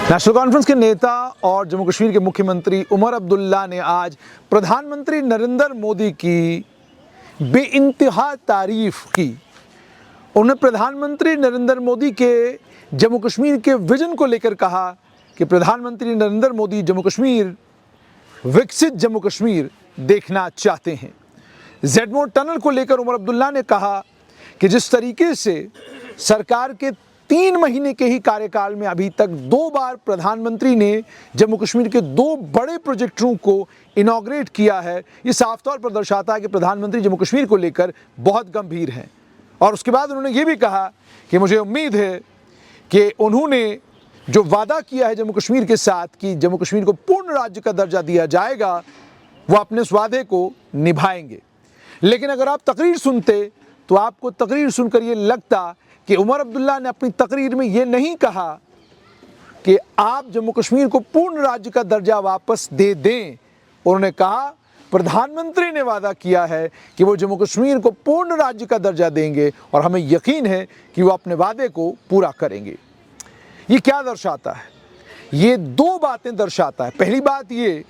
National conference के नेता और जम्मू कश्मीर के मुख्यमंत्री उमर अब्दुल्ला ने आज प्रधानमंत्री नरेंद्र मोदी की बेइंतहा तारीफ की। उन्होंने प्रधानमंत्री नरेंद्र मोदी के जम्मू कश्मीर के विजन को लेकर कहा कि प्रधानमंत्री नरेंद्र मोदी जम्मू कश्मीर विकसित जम्मू कश्मीर देखना चाहते हैं। जेडमोर टनल को लेकर उमर अब्दुल्ला ने कहा कि जिस तरीके से सरकार के 3 महीने के ही कार्यकाल में अभी तक 2 बार प्रधानमंत्री ने जम्मू कश्मीर के 2 बड़े प्रोजेक्टों को इनॉग्रेट किया है, ये साफ तौर पर दर्शाता है कि प्रधानमंत्री जम्मू कश्मीर को लेकर बहुत गंभीर हैं। और उसके बाद उन्होंने ये भी कहा कि मुझे उम्मीद है कि उन्होंने जो वादा किया है जम्मू कश्मीर के साथ कि जम्मू कश्मीर को पूर्ण राज्य का दर्जा दिया जाएगा, वो अपने उस वादे को निभाएंगे। लेकिन अगर आप तकरीर सुनते तो आपको तकरीर सुनकर ये लगता कि उमर अब्दुल्ला ने अपनी तकरीर में ये नहीं कहा कि आप जम्मू कश्मीर को पूर्ण राज्य का दर्जा वापस दे दें। उन्होंने कहा प्रधानमंत्री ने वादा किया है कि वो जम्मू कश्मीर को पूर्ण राज्य का दर्जा देंगे और हमें यकीन है कि वो अपने वादे को पूरा करेंगे। ये क्या दर्शाता है? ये 2 बातें दर्शाता है। पहली बात ये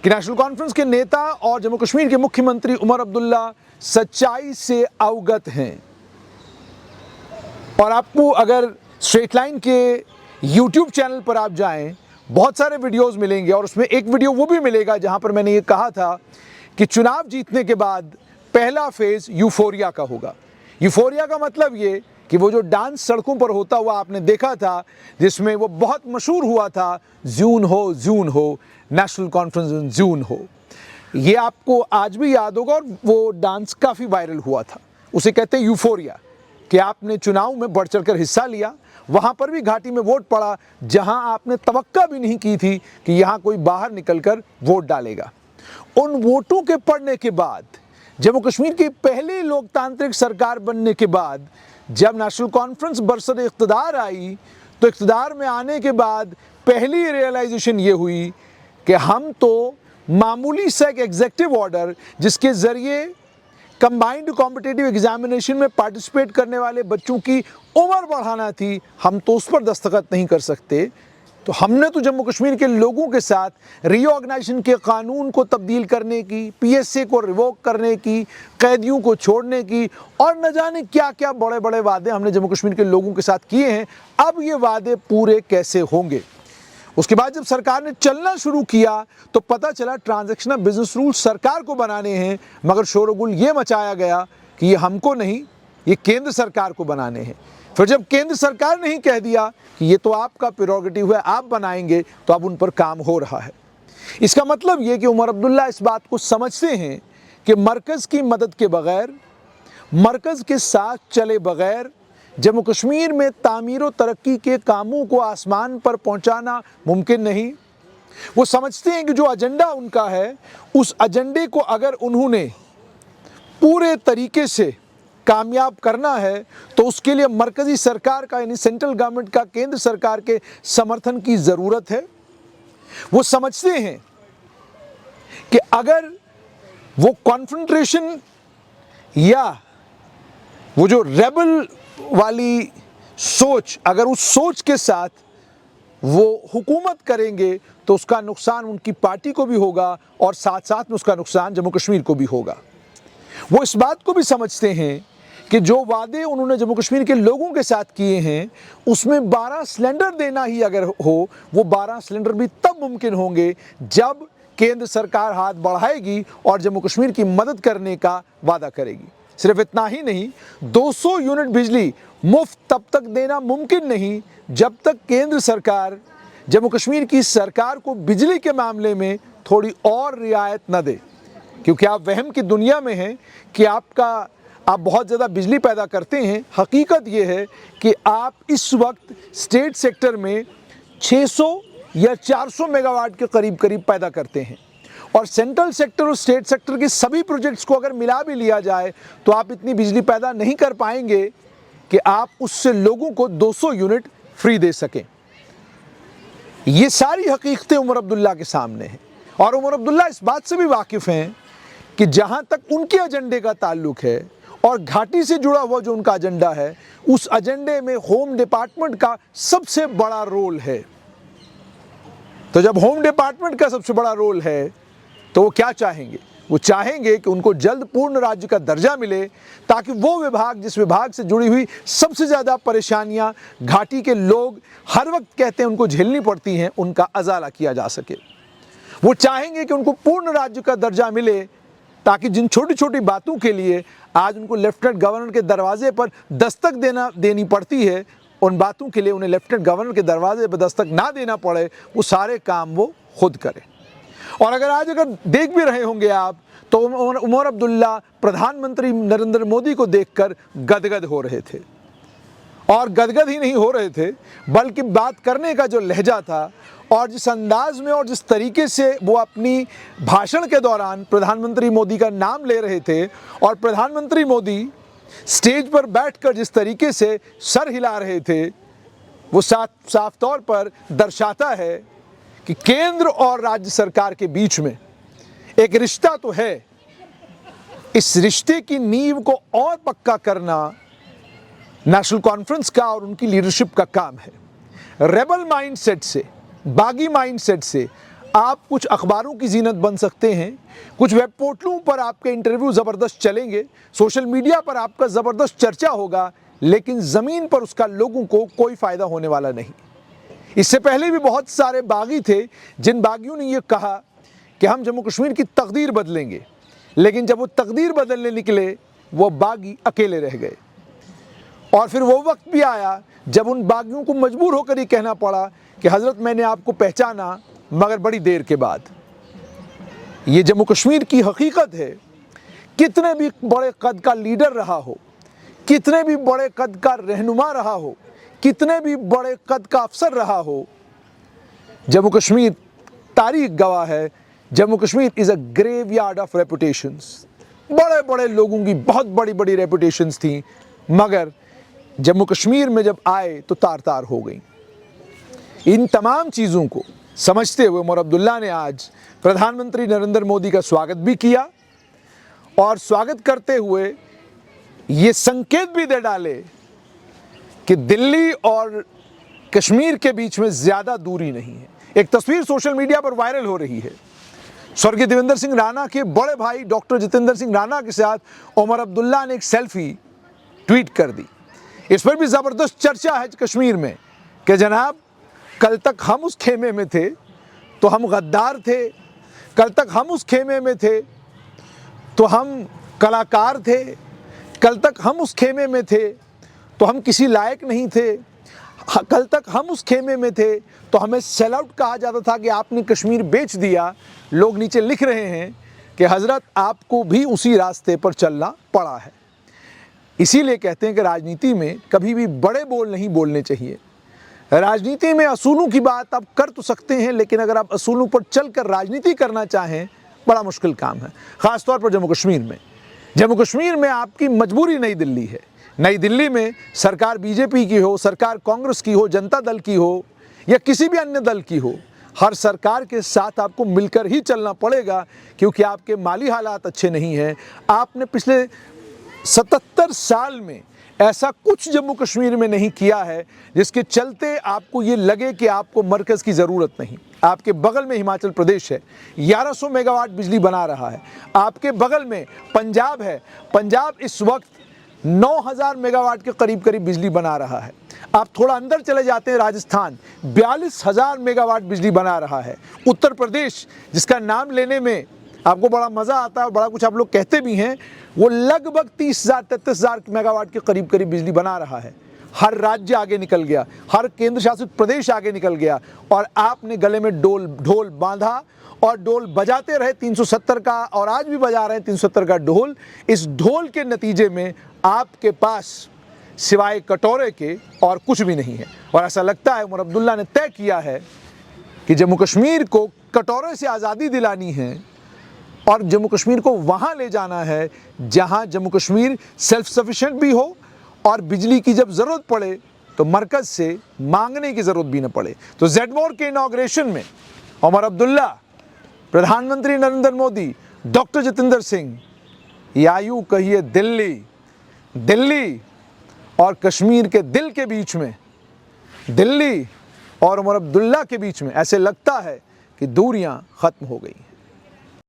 कि नेशनल कॉन्फ्रेंस के नेता और जम्मू कश्मीर के मुख्यमंत्री उमर अब्दुल्ला सच्चाई से अवगत हैं। और आपको अगर स्ट्रेट लाइन के YouTube चैनल पर आप जाएं, बहुत सारे वीडियोस मिलेंगे और उसमें एक वीडियो वो भी मिलेगा जहां पर मैंने ये कहा था कि चुनाव जीतने के बाद पहला फेज यूफोरिया का होगा। यूफोरिया का मतलब ये कि वो जो डांस सड़कों पर होता हुआ आपने देखा था, जिसमें वो बहुत मशहूर हुआ था, जून हो नेशनल कॉन्फ्रेंस जून हो, ये आपको आज भी याद होगा। और वो डांस काफ़ी वायरल हुआ था। उसे कहते हैं यूफोरिया, कि आपने चुनाव में बढ़ चढ़कर हिस्सा लिया, वहाँ पर भी घाटी में वोट पड़ा जहाँ आपने तवक्का भी नहीं की थी कि यहाँ कोई बाहर निकलकर वोट डालेगा। उन वोटों के पड़ने के बाद जम्मू कश्मीर की पहली लोकतांत्रिक सरकार बनने के बाद जब नेशनल कॉन्फ्रेंस बरसर इक़्तिदार आई, तो इक़्तिदार में आने के बाद पहली रियलाइजेशन ये हुई कि हम तो मामूली सा एक एग्जीक्यूटिव ऑर्डर जिसके ज़रिए कंबाइंड कॉम्पिटिटिव एग्जामिनेशन में पार्टिसिपेट करने वाले बच्चों की उम्र बढ़ाना थी, हम तो उस पर दस्तखत नहीं कर सकते। तो हमने तो जम्मू कश्मीर के लोगों के साथ रीऑर्गेनाइजेशन के कानून को तब्दील करने की, PSA को रिवोक करने की, कैदियों को छोड़ने की और न जाने क्या क्या बड़े बड़े वादे हमने जम्मू कश्मीर के लोगों के साथ किए हैं। अब ये वादे पूरे कैसे होंगे? उसके बाद जब सरकार ने चलना शुरू किया तो पता चला ट्रांजैक्शनल बिजनेस रूल सरकार को बनाने हैं, मगर शोरगुल ये मचाया गया कि ये हमको नहीं, ये केंद्र सरकार को बनाने हैं। फिर जब केंद्र सरकार ने ही कह दिया कि ये तो आपका प्रेरोगेटिव है, आप बनाएंगे, तो अब उन पर काम हो रहा है। इसका मतलब ये कि उमर अब्दुल्ला इस बात को समझते हैं कि मरकज़ की मदद के बगैर, मरकज़ के साथ चले बगैर जम्मू कश्मीर में तामीर व तरक्की के कामों को आसमान पर पहुंचाना मुमकिन नहीं। वो समझते हैं कि जो एजेंडा उनका है, उस एजेंडे को अगर उन्होंने पूरे तरीके से कामयाब करना है तो उसके लिए मरकज़ी सरकार का, यानी सेंट्रल गवर्नमेंट का, केंद्र सरकार के समर्थन की ज़रूरत है। वो समझते हैं कि अगर वो कॉन्फ्रंटेशन या वो जो रेबल वाली सोच, अगर उस सोच के साथ वो हुकूमत करेंगे तो उसका नुकसान उनकी पार्टी को भी होगा और साथ साथ में उसका नुकसान जम्मू कश्मीर को भी होगा। वो इस बात को भी समझते हैं कि जो वादे उन्होंने जम्मू कश्मीर के लोगों के साथ किए हैं, उसमें 12 सिलेंडर देना ही अगर हो, वो 12 सिलेंडर भी तब मुमकिन होंगे जब केंद्र सरकार हाथ बढ़ाएगी और जम्मू कश्मीर की मदद करने का वादा करेगी। सिर्फ इतना ही नहीं, 200 यूनिट बिजली मुफ्त तब तक देना मुमकिन नहीं जब तक केंद्र सरकार जम्मू कश्मीर की सरकार को बिजली के मामले में थोड़ी और रियायत न दे। क्योंकि आप वहम की दुनिया में हैं कि आप बहुत ज़्यादा बिजली पैदा करते हैं। हकीकत ये है कि आप इस वक्त स्टेट सेक्टर में 600 या 400 मेगावाट के करीब पैदा करते हैं, और सेंट्रल सेक्टर और स्टेट सेक्टर के सभी प्रोजेक्ट्स को अगर मिला भी लिया जाए तो आप इतनी बिजली पैदा नहीं कर पाएंगे कि आप उससे लोगों को 200 यूनिट फ्री दे सकें। ये सारी हकीकतें उमर अब्दुल्ला के सामने हैं और उमर अब्दुल्ला इस बात से भी वाकिफ़ हैं कि जहां तक उनके एजेंडे का ताल्लुक है और घाटी से जुड़ा हुआ जो उनका एजेंडा है, उस एजेंडे में होम डिपार्टमेंट का सबसे बड़ा रोल है। तो जब होम डिपार्टमेंट का सबसे बड़ा रोल है तो वो क्या चाहेंगे? वो चाहेंगे कि उनको जल्द पूर्ण राज्य का दर्जा मिले, ताकि वो विभाग, जिस विभाग से जुड़ी हुई सबसे ज़्यादा परेशानियां घाटी के लोग हर वक्त कहते हैं उनको झेलनी पड़ती हैं, उनका अजाला किया जा सके। वो चाहेंगे कि उनको पूर्ण राज्य का दर्जा मिले, ताकि जिन छोटी छोटी बातों के लिए आज उनको लेफ्टिनेंट गवर्नर के दरवाजे पर दस्तक देनी पड़ती है, उन बातों के लिए उन्हें लेफ्टिनेंट गवर्नर के दरवाजे पर दस्तक ना देना पड़े, वो सारे काम वो खुद करें। और अगर देख भी रहे होंगे आप, तो उमर अब्दुल्ला प्रधानमंत्री नरेंद्र मोदी को देखकर गदगद हो रहे थे। और गदगद ही नहीं हो रहे थे, बल्कि बात करने का जो लहजा था और जिस अंदाज में और जिस तरीके से वो अपनी भाषण के दौरान प्रधानमंत्री मोदी का नाम ले रहे थे, और प्रधानमंत्री मोदी स्टेज पर बैठकर जिस तरीके से सर हिला रहे थे, वो साफ तौर पर दर्शाता है कि केंद्र और राज्य सरकार के बीच में एक रिश्ता तो है। इस रिश्ते की नींव को और पक्का करना नेशनल कॉन्फ्रेंस का और उनकी लीडरशिप का काम है। रेबल माइंडसेट से, बागी माइंडसेट से आप कुछ अखबारों की जीनत बन सकते हैं, कुछ वेब पोर्टलों पर आपके इंटरव्यू ज़बरदस्त चलेंगे, सोशल मीडिया पर आपका ज़बरदस्त चर्चा होगा, लेकिन ज़मीन पर उसका लोगों को कोई फ़ायदा होने वाला नहीं। इससे पहले भी बहुत सारे बागी थे जिन बागियों ने यह कहा कि हम जम्मू कश्मीर की तकदीर बदलेंगे, लेकिन जब वो तकदीर बदलने निकले वो बागी अकेले रह गए। और फिर वो वक्त भी आया जब उन बागियों को मजबूर होकर ये कहना पड़ा कि हज़रत मैंने आपको पहचाना, मगर बड़ी देर के बाद। ये जम्मू कश्मीर की हकीकत है। कितने भी बड़े कद का लीडर रहा हो, कितने भी बड़े कद का रहनुमा रहा हो, कितने भी बड़े कद का अफसर रहा हो, जम्मू कश्मीर, तारीख गवाह है, Jammu Kashmir is a graveyard of reputations. बड़े बड़े लोगों की बहुत बड़ी बड़ी रेपुटेशंस थी, मगर जम्मू कश्मीर में जब आए तो तार तार हो गई। इन तमाम चीज़ों को समझते हुए उमर अब्दुल्ला ने आज प्रधानमंत्री नरेंद्र मोदी का स्वागत भी किया, और स्वागत करते हुए ये संकेत भी दे डाले कि दिल्ली और कश्मीर के बीच में ज़्यादा दूरी नहीं है। एक तस्वीर सोशल मीडिया पर वायरल हो रही है, स्वर्गीय देवेंद्र सिंह राणा के बड़े भाई डॉक्टर जितेंद्र सिंह राणा के साथ उमर अब्दुल्ला ने एक सेल्फी ट्वीट कर दी। इस पर भी ज़बरदस्त चर्चा है कश्मीर में कि जनाब, कल तक हम उस खेमे में थे तो हम गद्दार थे, कल तक हम उस खेमे में थे तो हम कलाकार थे, कल तक हम उस खेमे में थे तो हम किसी लायक नहीं थे, कल तक हम उस खेमे में थे तो हमें सेल आउट कहा जाता था कि आपने कश्मीर बेच दिया। लोग नीचे लिख रहे हैं कि हज़रत आपको भी उसी रास्ते पर चलना पड़ा है। इसीलिए कहते हैं कि राजनीति में कभी भी बड़े बोल नहीं बोलने चाहिए। राजनीति में असूलों की बात आप कर तो सकते हैं, लेकिन अगर आप असूलों पर चलकर राजनीति करना चाहें, बड़ा मुश्किल काम है। ख़ासतौर पर जम्मू कश्मीर में। जम्मू कश्मीर में आपकी मजबूरी नई दिल्ली है। नई दिल्ली में सरकार बीजेपी की हो, सरकार कांग्रेस की हो, जनता दल की हो या किसी भी अन्य दल की हो, हर सरकार के साथ आपको मिलकर ही चलना पड़ेगा, क्योंकि आपके माली हालात अच्छे नहीं हैं। आपने पिछले 77 साल में ऐसा कुछ जम्मू कश्मीर में नहीं किया है जिसके चलते आपको ये लगे कि आपको मरकज़ की ज़रूरत नहीं। आपके बगल में हिमाचल प्रदेश है, 1100 मेगावाट बिजली बना रहा है। आपके बगल में पंजाब है, पंजाब इस वक्त 9000 मेगावाट के करीब बिजली बना रहा है। आप थोड़ा अंदर चले जाते हैं, राजस्थान 42000 मेगावाट बिजली बना रहा है। उत्तर प्रदेश, जिसका नाम लेने में आपको बड़ा मज़ा आता है, बड़ा कुछ आप लोग कहते भी हैं, वो लगभग 30,000-33,000 मेगावाट के करीब बिजली बना रहा है। हर राज्य आगे निकल गया, हर केंद्र शासित प्रदेश आगे निकल गया, और आपने गले में ढोल बांधा और ढोल बजाते रहे 370 का, और आज भी बजा रहे हैं 370 का ढोल। इस ढोल के नतीजे में आपके पास सिवाय कटोरे के और कुछ भी नहीं है। और ऐसा लगता है उमर अब्दुल्ला ने तय किया है कि जम्मू कश्मीर को कटोरे से आज़ादी दिलानी है, और जम्मू कश्मीर को वहाँ ले जाना है जहाँ जम्मू कश्मीर सेल्फ सफिशिएंट भी हो, और बिजली की जब ज़रूरत पड़े तो मरकज़ से मांगने की ज़रूरत भी न पड़े। तो ज़ेडमोर के इनॉग्रेशन में उमर अब्दुल्ला, प्रधानमंत्री नरेंद्र मोदी, डॉक्टर जितेंद्र सिंह, या यूँ कहिए दिल्ली और कश्मीर के दिल के बीच में, दिल्ली और उमर अब्दुल्ला के बीच में ऐसे लगता है कि दूरियां खत्म हो गई हैं।